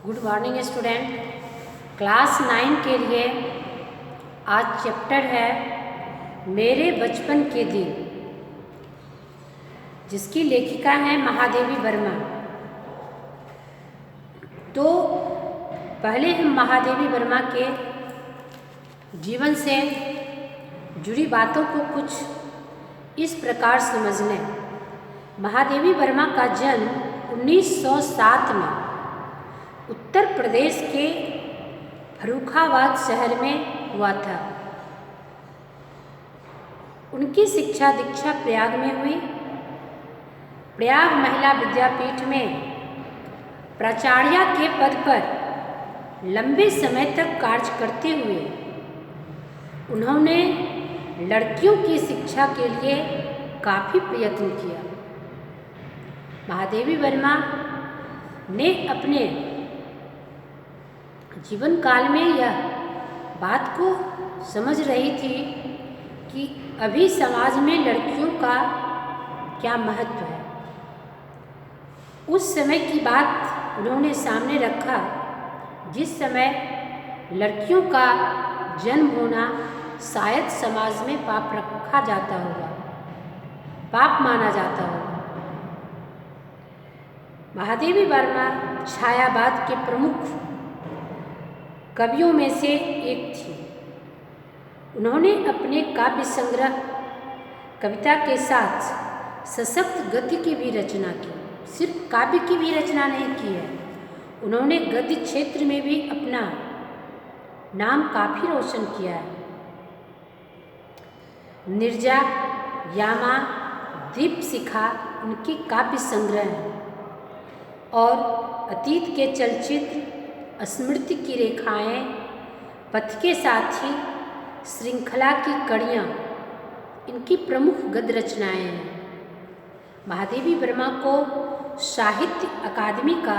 Good morning student. Class 9 के लिए आज चैप्टर है मेरे बचपन के दिन, जिसकी लेखिका है महादेवी वर्मा। तो पहले हम महादेवी वर्मा के जीवन से जुड़ी बातों को कुछ इस प्रकार समझ लें। महादेवी वर्मा का जन्म 1907 में उत्तर प्रदेश के फर्रुखाबाद शहर में हुआ था। उनकी शिक्षा दीक्षा प्रयाग में हुई। प्रयाग महिला विद्यापीठ में प्राचार्य के पद पर लंबे समय तक कार्य करते हुए उन्होंने लड़कियों की शिक्षा के लिए काफ़ी प्रयत्न किया। महादेवी वर्मा ने अपने जीवन काल में यह बात को समझ रही थी कि अभी समाज में लड़कियों का क्या महत्व है। उस समय की बात उन्होंने सामने रखा जिस समय लड़कियों का जन्म होना शायद समाज में पाप रखा जाता होगा, पाप माना जाता होगा। महादेवी वर्मा छायावाद के प्रमुख कवियों में से एक थी। उन्होंने अपने काव्य संग्रह कविता के साथ सशक्त गद्य की भी रचना की। सिर्फ काव्य की भी रचना नहीं की है, उन्होंने गद्य क्षेत्र में भी अपना नाम काफ़ी रोशन किया है। निर्जा, यामा, दीपशिखा उनकी काव्य संग्रह हैं और अतीत के चलचित्र, स्मृति की रेखाएं, पथ के साथी, श्रृंखला की कड़ियाँ इनकी प्रमुख गद्य रचनाएं हैं। महादेवी वर्मा को साहित्य अकादमी का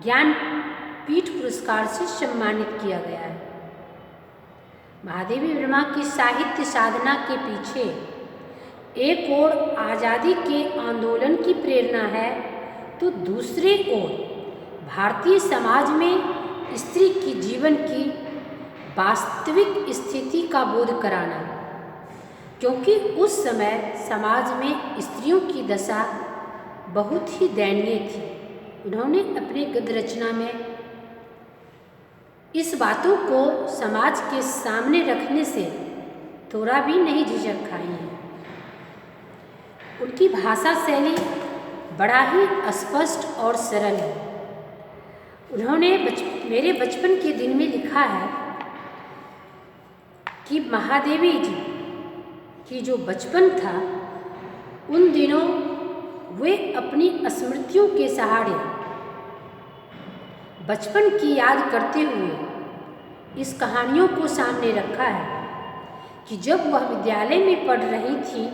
ज्ञानपीठ पुरस्कार से सम्मानित किया गया है। महादेवी वर्मा की साहित्य साधना के पीछे एक ओर आज़ादी के आंदोलन की प्रेरणा है तो दूसरे ओर भारतीय समाज में स्त्री की जीवन की वास्तविक स्थिति का बोध कराना, क्योंकि उस समय समाज में स्त्रियों की दशा बहुत ही दयनीय थी। उन्होंने अपने गद्य रचना में इस बातों को समाज के सामने रखने से थोड़ा भी नहीं झिझक खाई है। उनकी भाषा शैली बड़ा ही स्पष्ट और सरल है। उन्होंने मेरे बचपन के दिन में लिखा है कि महादेवी जी की जो बचपन था उन दिनों वे अपनी स्मृतियों के सहारे बचपन की याद करते हुए इस कहानियों को सामने रखा है कि जब वह विद्यालय में पढ़ रही थी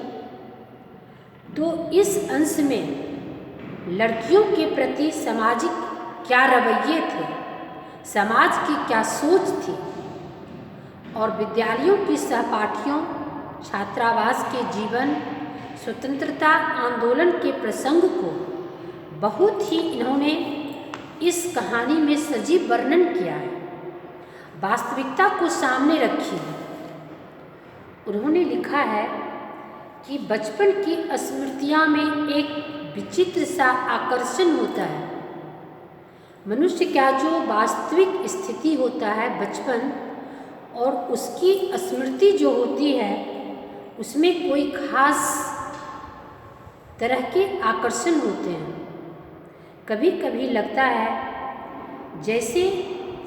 तो इस अंश में लड़कियों के प्रति सामाजिक क्या रवैये थे, समाज की क्या सोच थी और विद्यालयों की सहपाठियों, छात्रावास के जीवन, स्वतंत्रता आंदोलन के प्रसंग को बहुत ही इन्होंने इस कहानी में सजीव वर्णन किया है, वास्तविकता को सामने रखी है। उन्होंने लिखा है कि बचपन की स्मृतियाँ में एक विचित्र सा आकर्षण होता है। मनुष्य का जो वास्तविक स्थिति होता है बचपन और उसकी स्मृति जो होती है उसमें कोई खास तरह के आकर्षण होते हैं। कभी कभी लगता है जैसे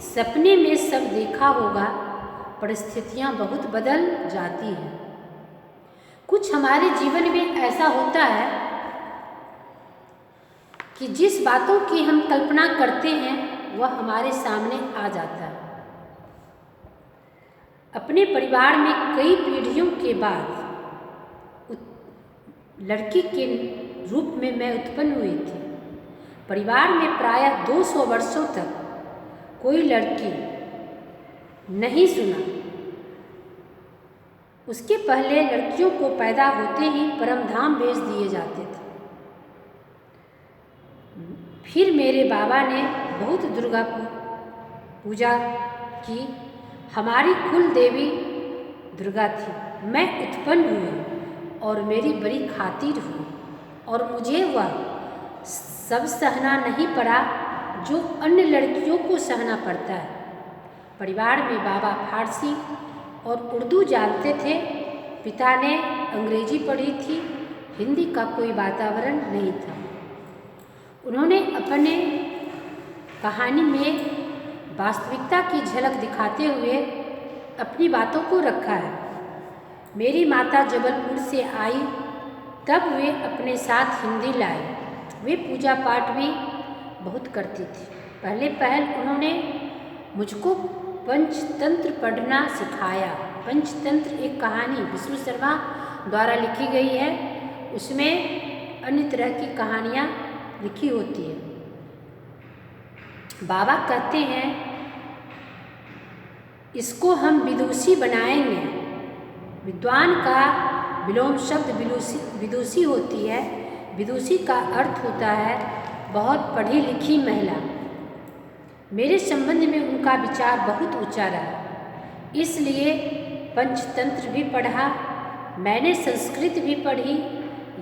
सपने में सब देखा होगा, परिस्थितियाँ बहुत बदल जाती हैं। कुछ हमारे जीवन में ऐसा होता है कि जिस बातों की हम कल्पना करते हैं वह हमारे सामने आ जाता है। अपने परिवार में कई पीढ़ियों के बाद लड़की के रूप में मैं उत्पन्न हुई थी। परिवार में प्रायः 200 वर्षों तक कोई लड़की नहीं सुना। उसके पहले लड़कियों को पैदा होते ही परमधाम भेज दिए जाते थे। फिर मेरे बाबा ने बहुत दुर्गा पूजा की। हमारी कुल देवी दुर्गा थी। मैं उत्पन्न हुई और मेरी बड़ी खातिर हुई और मुझे वह सब सहना नहीं पड़ा जो अन्य लड़कियों को सहना पड़ता है। परिवार में बाबा फारसी और उर्दू जानते थे। पिता ने अंग्रेजी पढ़ी थी। हिंदी का कोई वातावरण नहीं था। उन्होंने अपने कहानी में वास्तविकता की झलक दिखाते हुए अपनी बातों को रखा है। मेरी माता जबलपुर से आई तब वे अपने साथ हिंदी लाई। वे पूजा पाठ भी बहुत करती थी। पहले उन्होंने मुझको पंचतंत्र पढ़ना सिखाया। पंचतंत्र एक कहानी विष्णु शर्मा द्वारा लिखी गई है। उसमें अन्य तरह की कहानियाँ लिखी होती है। बाबा कहते हैं इसको हम विदुषी बनाएंगे। विद्वान का विलोम शब्द विदुषी होती है। विदुषी का अर्थ होता है बहुत पढ़ी लिखी महिला। मेरे संबंध में उनका विचार बहुत ऊंचा रहा, इसलिए पंचतंत्र भी पढ़ा। मैंने संस्कृत भी पढ़ी।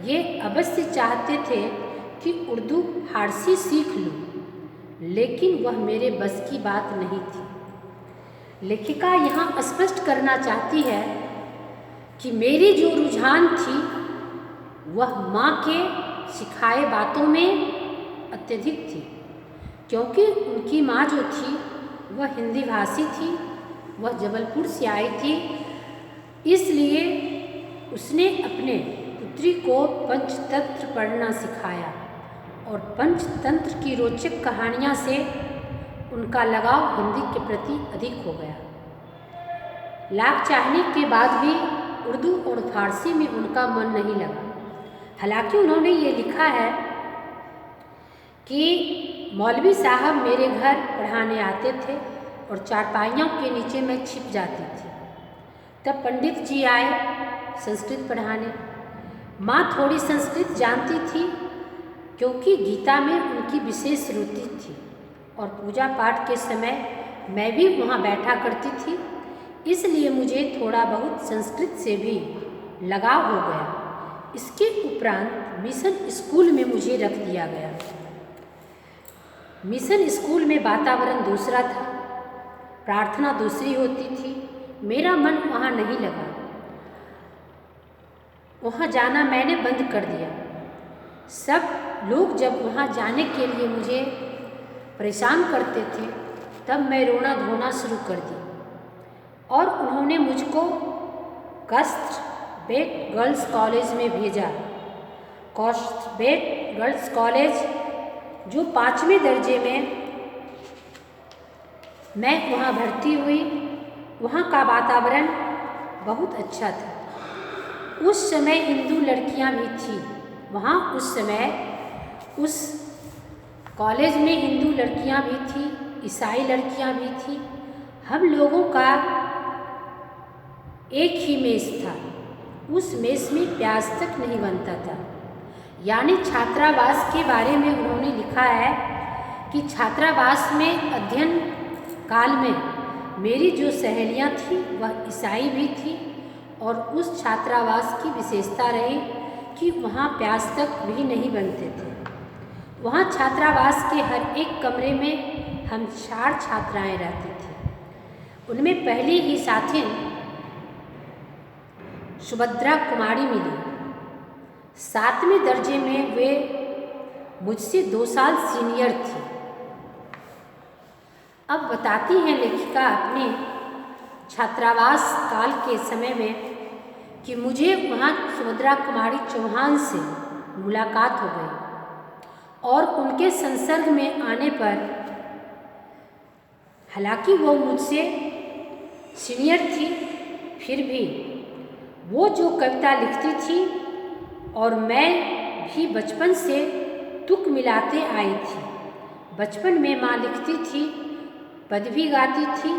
ये अवश्य चाहते थे कि उर्दू फारसी सीख लूँ, लेकिन वह मेरे बस की बात नहीं थी। लेखिका यहाँ स्पष्ट करना चाहती है कि मेरी जो रुझान थी वह माँ के सिखाए बातों में अत्यधिक थी, क्योंकि उनकी माँ जो थी वह हिंदी भाषी थी। वह जबलपुर से आई थी, इसलिए उसने अपने पुत्री को पंचतंत्र पढ़ना सिखाया और पंचतंत्र की रोचक कहानियाँ से उनका लगाव हिंदी के प्रति अधिक हो गया। लाख चाहने के बाद भी उर्दू और फारसी में उनका मन नहीं लगा। हालांकि उन्होंने ये लिखा है कि मौलवी साहब मेरे घर पढ़ाने आते थे और चारपाइयों के नीचे मैं छिप जाती थी। तब पंडित जी आए संस्कृत पढ़ाने। माँ थोड़ी संस्कृत जानती थी, क्योंकि गीता में उनकी विशेष रुचि थी और पूजा पाठ के समय मैं भी वहाँ बैठा करती थी, इसलिए मुझे थोड़ा बहुत संस्कृत से भी लगाव हो गया। इसके उपरांत मिशन स्कूल में मुझे रख दिया गया। मिशन स्कूल में वातावरण दूसरा था, प्रार्थना दूसरी होती थी। मेरा मन वहाँ नहीं लगा। वहाँ जाना मैंने बंद कर दिया। सब लोग जब वहाँ जाने के लिए मुझे परेशान करते थे, तब मैं रोना धोना शुरू कर दी और उन्होंने मुझको कस्टबेट गर्ल्स कॉलेज में भेजा। कस्टबेट गर्ल्स कॉलेज जो 5वें दर्जे में मैं वहाँ भर्ती हुई। वहाँ का वातावरण बहुत अच्छा था। उस समय हिंदू लड़कियाँ भी थीं वहाँ। उस समय उस कॉलेज में हिंदू लड़कियाँ भी थीं, ईसाई लड़कियाँ भी थीं। हम लोगों का एक ही मेस था। उस मेस में प्याज तक नहीं बनता था। यानी छात्रावास के बारे में उन्होंने लिखा है कि छात्रावास में अध्ययन काल में मेरी जो सहेलियां थीं वह ईसाई भी थीं और उस छात्रावास की विशेषता रही कि वहाँ प्याज तक भी नहीं बनते थे। वहाँ छात्रावास के हर एक कमरे में हम 4 छात्राएं रहती थीं। उनमें पहली ही साथी सुभद्रा कुमारी मिली। 7वें दर्जे में वे मुझसे 2 साल सीनियर थी। अब बताती हैं लेखिका अपने छात्रावास काल के समय में कि मुझे वहाँ सुभद्रा कुमारी चौहान से मुलाकात हो गई और उनके संसर्ग में आने पर, हालांकि वो मुझसे सीनियर थी, फिर भी वो जो कविता लिखती थी और मैं भी बचपन से तुक मिलाते आई थी। बचपन में माँ लिखती थी, पद भी गाती थी।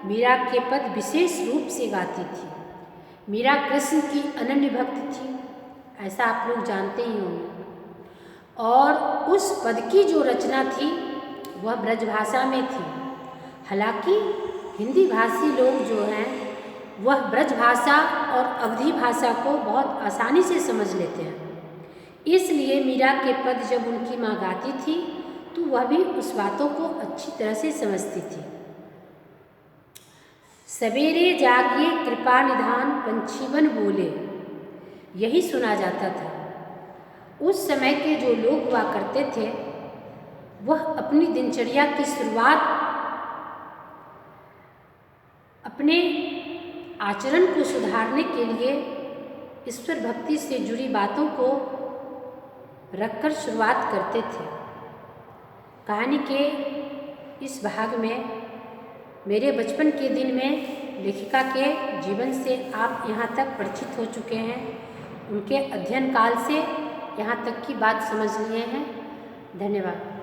मीरा के पद विशेष रूप से गाती थी। मीरा कृष्ण की अनन्य भक्त थी, ऐसा आप लोग जानते ही होंगे। और उस पद की जो रचना थी वह ब्रजभाषा में थी। हालांकि हिंदी भाषी लोग जो हैं वह ब्रजभाषा और अवधी भाषा को बहुत आसानी से समझ लेते हैं, इसलिए मीरा के पद जब उनकी माँ गाती थी तो वह भी उस बातों को अच्छी तरह से समझती थी। सवेरे जागिए कृपा निधान पंछीवन बोले, यही सुना जाता था। उस समय के जो लोग हुआ करते थे वह अपनी दिनचर्या की शुरुआत अपने आचरण को सुधारने के लिए ईश्वर भक्ति से जुड़ी बातों को रखकर शुरुआत करते थे। कहानी के इस भाग में मेरे बचपन के दिन में लेखिका के जीवन से आप यहाँ तक परिचित हो चुके हैं, उनके अध्ययन काल से यहाँ तक की बात समझ लिए हैं। धन्यवाद।